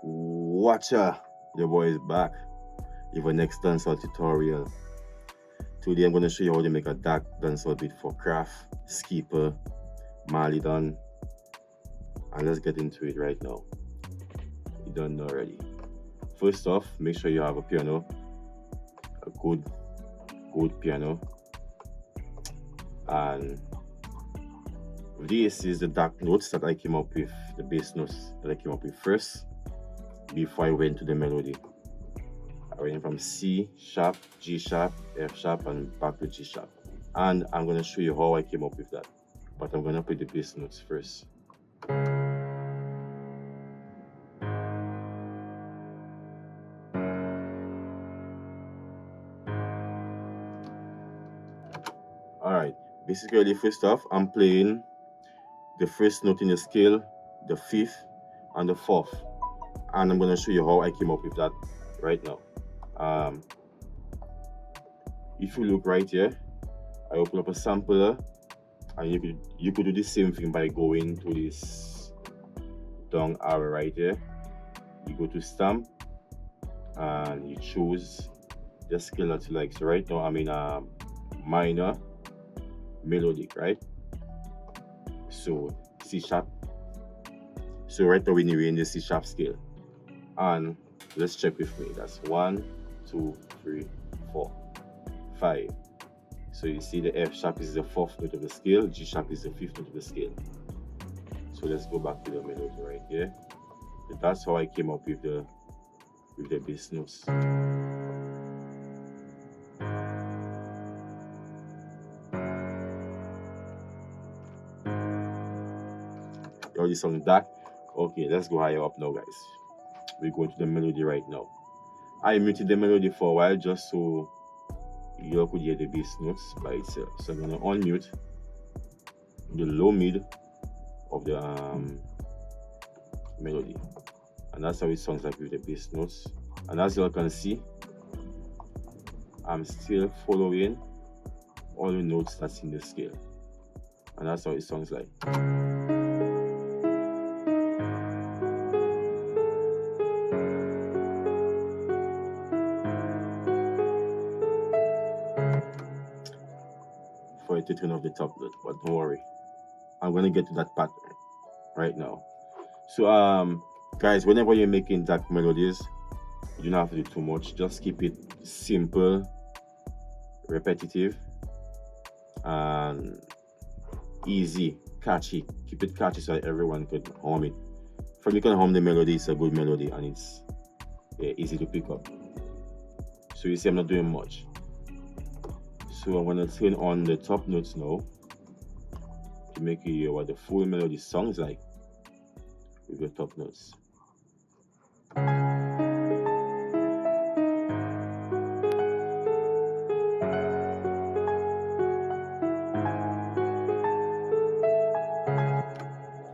Watcha, your boy is back with a next dancehall tutorial. Today I'm going to show you how to make a dark dancehall beat for Kraff, Skippa, melodic, and let's get into it right now. You don't know already. First off, make sure you have a piano, a good piano, and this is the dark notes that I came up with, the bass notes that I came up with first before I went to the melody. I went from C sharp, G sharp, F sharp, and back to G sharp. And I'm going to show you how I came up with that. But I'm going to play the bass notes first. Alright, basically first off, I'm playing the first note in the scale, the fifth, and the fourth. And I'm going to show you how I came up with that right now. If you look right here, I open up a sampler, and you could do the same thing by going to this down arrow right here. You go to stamp and you choose the scale that you like. So right now I'm in a minor melodic, right? So C sharp. So right now we're in the C sharp scale. And let's check with me. That's 1, 2, 3, 4, 5. So you see the F sharp is the fourth note of the scale, G sharp is the fifth note of the scale. So let's go back to the melody right here. That's how I came up with the bass notes. You already sung that. Okay, let's go higher up now, guys. We're going to the melody right now. I muted the melody for a while just so you could hear the bass notes by itself. So I'm gonna unmute the low mid of the melody, and that's how it sounds like with the bass notes. And as you can see, I'm still following all the notes that's in the scale, and that's how it sounds like. For it to turn off the top note, but don't worry, I'm gonna get to that pattern right now. So guys, whenever you're making dark melodies, you don't have to do too much. Just keep it simple, repetitive, and easy, catchy. Keep it catchy so that everyone could hum it. From you can hum the melody, it's a good melody, and it's easy to pick up. So you see I'm not doing much. So I'm gonna turn on the top notes now to make you hear what the full melody sounds like with the top notes.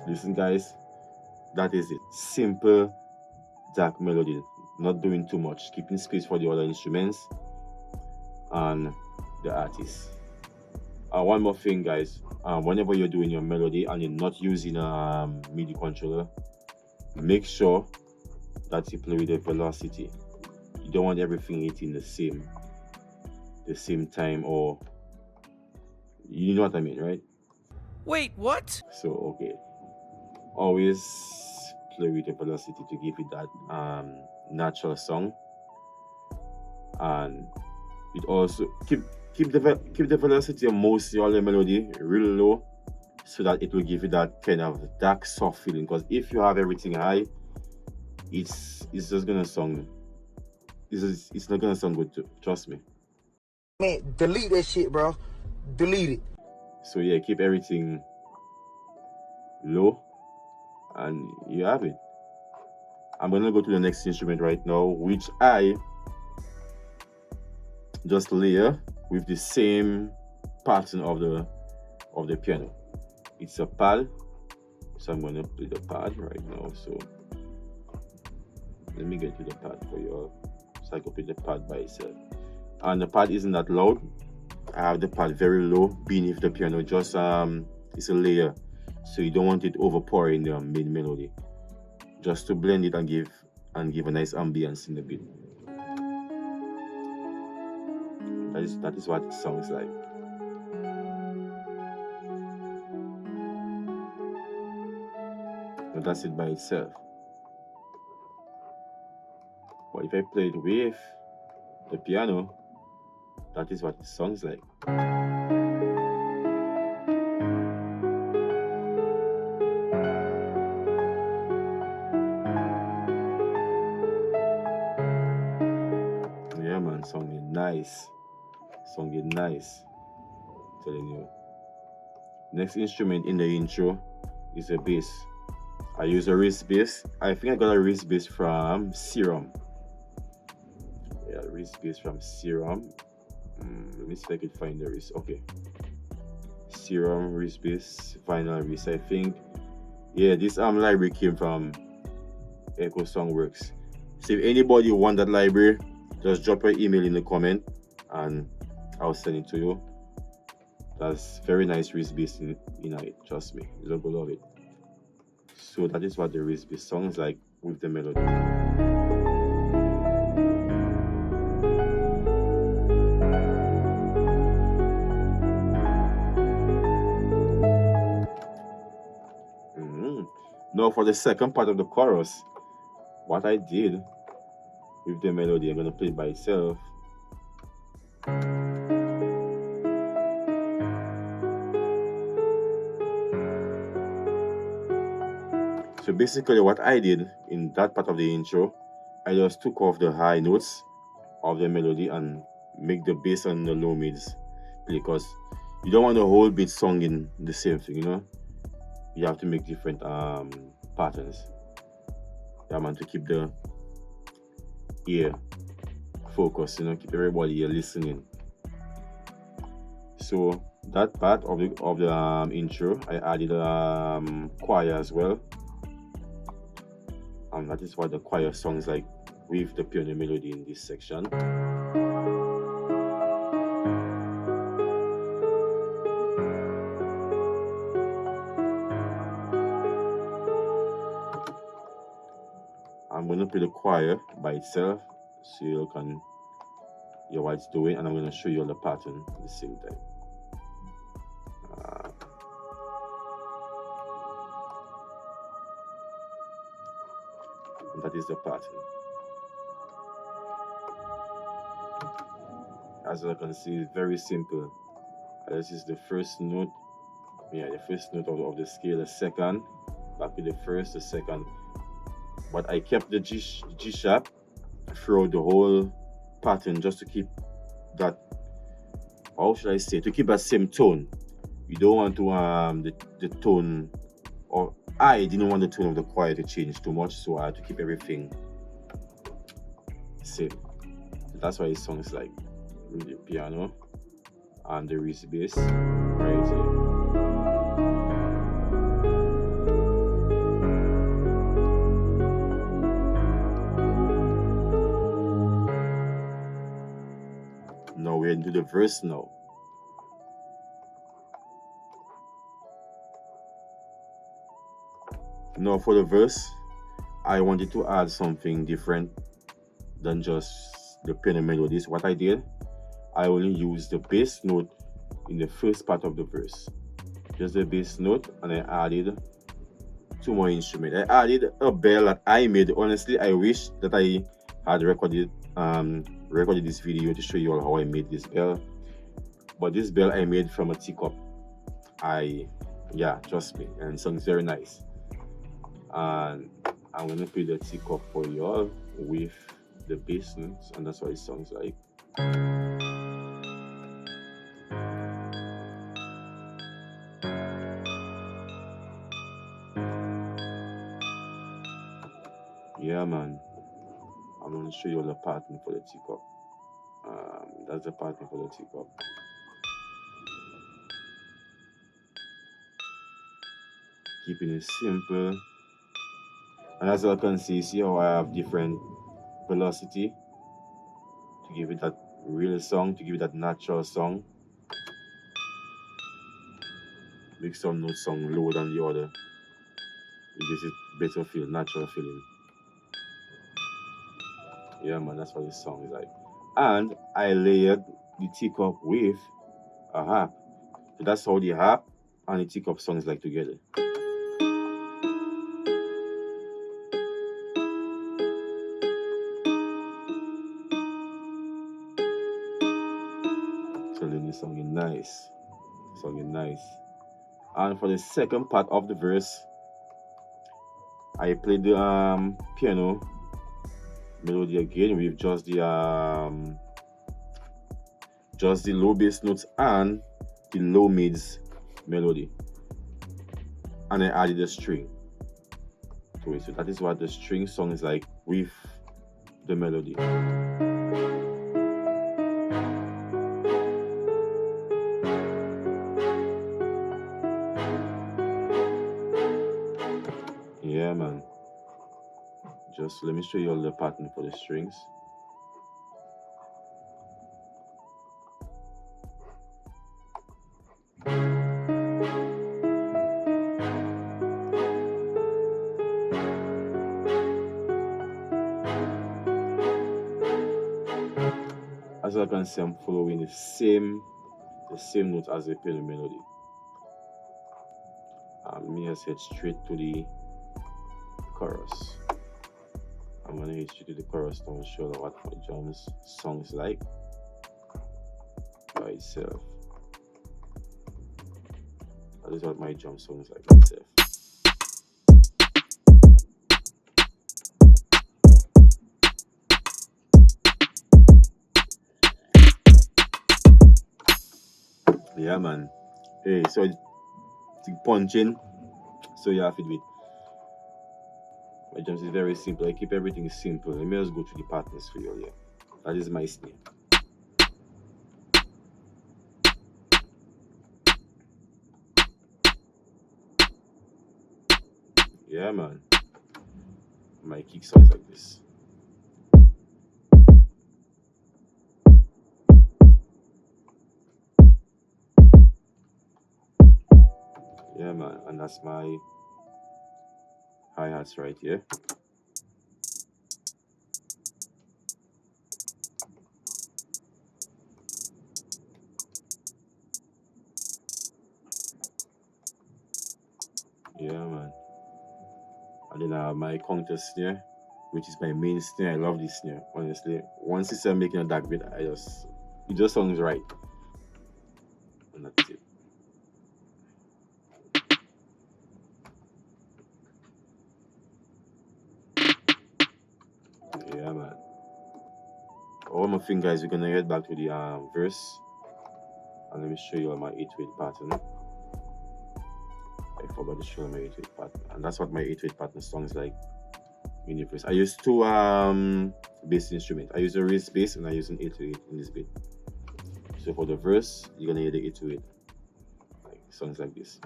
Listen guys, that is it. Simple dark melody, not doing too much, keeping space for the other instruments and the artist. One more thing guys, whenever you're doing your melody and you're not using a MIDI controller, make sure that you play with the velocity. You don't want everything hitting the same time, or you know what I mean, right? Wait, what? So okay, always play with the velocity to give it that natural song, and it also keep the velocity of most of the melody real low, so that it will give you that kind of dark soft feeling. Because if you have everything high, it's just gonna sound, it's not gonna sound good too, trust me. Man, delete that shit, bro. Delete it. So yeah, keep everything low and you have it. I'm gonna go to the next instrument right now, which I just layer with the same pattern of the piano. It's a pad, so I'm gonna play the pad right now. So let me get to the pad for you all, so I can play the pad by itself. And the pad isn't that loud. I have the pad very low beneath the piano, just it's a layer, so you don't want it overpowering the main melody. just to blend it and give a nice ambience in the beat. That is what it sounds like. But that's it by itself. But if I play it with the piano, that is what it sounds like. Yeah, man, sounding nice. Sounding nice. Telling you. Next instrument in the intro is a bass. I use a reese bass. I think I got a reese bass from Serum. Yeah, reese bass from Serum. Let me see if I can find the reese. Okay. Serum, reese bass, vinyl reese. I think. Yeah, this library came from Echo Songworks. So if anybody want that library, just drop your email in the comment and I'll send it to you. That's very nice reese bass in it. Trust me, you're gonna love it. So that is what the reese bass sounds like with the melody. Now for the second part of the chorus, what I did with the melody, I'm gonna play it by itself. So basically what I did in that part of the intro, I just took off the high notes of the melody and make the bass and the low mids, because you don't want the whole beat singing the same thing, you know. You have to make different patterns. Yeah, man, to keep the ear focused, you know, keep everybody here listening. So that part of the intro, I added choir as well. And that is what the choir sounds like with the piano melody in this section. I'm going to play the choir by itself so you can hear what it's doing, and I'm going to show you all the pattern at the same time. And that is the pattern. As you can see, it's very simple. This is the first note. Yeah, the first note of the scale, the second, back with the first, the second. But I kept the G sharp throughout the whole pattern just to keep that, how should I say, to keep that same tone. You don't want to the tone, or I didn't want the tone of the choir to change too much, so I had to keep everything same. That's why it sounds like with the piano and the reese bass right here. Now we're into the verse now. Now for the verse, I wanted to add something different than just the piano melodies. What I did, I only used the bass note in the first part of the verse. Just the bass note, and I added two more instruments. I added a bell that I made. Honestly, I wish that I had recorded this video to show you all how I made this bell. But this bell I made from a teacup. Trust me, and it sounds very nice. And I'm gonna play the teacup for y'all with the bass notes, and that's what it sounds like. Yeah, man. I'm gonna show you all the pattern for the teacup. That's the pattern for the teacup. Keeping it simple. And as you can see how I have different velocity to give it that real song, to give it that natural song. Make some notes sound lower than the other. It gives it better feel, natural feeling. Yeah, man, that's what this song is like. And I layered the teacup with a harp. So that's how the harp and the teacup song is like together. So then the song is nice. Song is nice. And for the second part of the verse, I played the piano melody again with just the low bass notes and the low mids melody, and I added a string to it. So that is what the string song is like with the melody. Yeah, man. Just let me show you all the pattern for the strings. As I can see, I'm following the same note as the piano melody. Let me just head straight to the chorus. I'm gonna hit straight to the chorus to show what my drums song is like by itself. That is what my drum song is like by itself. Yeah, man. Hey, so it's punching, so you have to do it. My drums is very simple. I keep everything simple. Let me just go through the patterns for you. Yeah, that is my snare. Yeah, man. My kick sounds like this. Yeah, man, and that's my hi-hats right here. Yeah, man. And then I have my counter snare, which is my main snare. I love this snare, honestly. Once it's making a dark beat, it just sounds right. And that's it. Yeah, man. One more thing, guys, we're gonna head back to the verse, and let me show you my 8/8 pattern. I forgot to show you my 8/8 pattern, and that's what my 8/8 pattern song is like in the verse. I use two bass instruments. I use a reese bass and I use an 8/8 in this bit. So for the verse, you're gonna hear the 8/8. Like songs like this.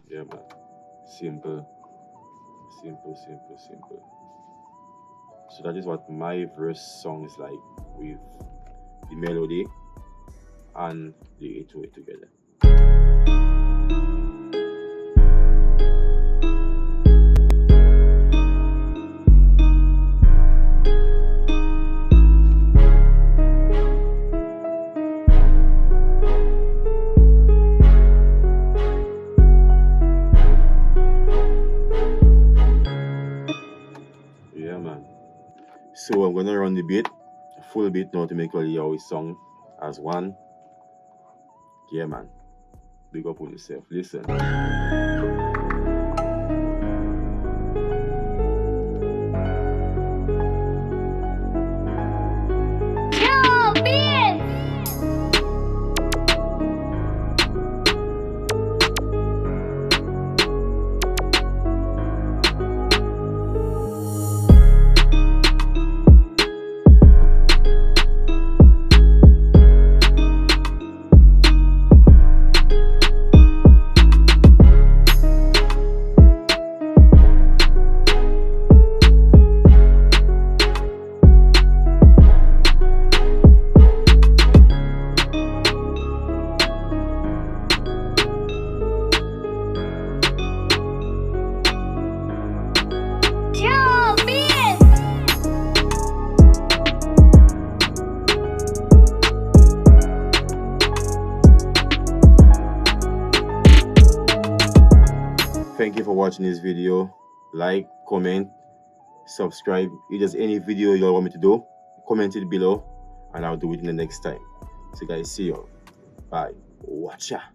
Yeah, man. Simple. So that is what my verse song is like with the melody and the 8/8 together. So I'm gonna run the beat, full beat now to make all the always song as one. Yeah, man. Big up on yourself. Listen. thank you for watching this video. Like, comment, subscribe. If there's any video you want me to do, comment it below and I'll do it in the next time. So guys, see you. Bye. Watcha.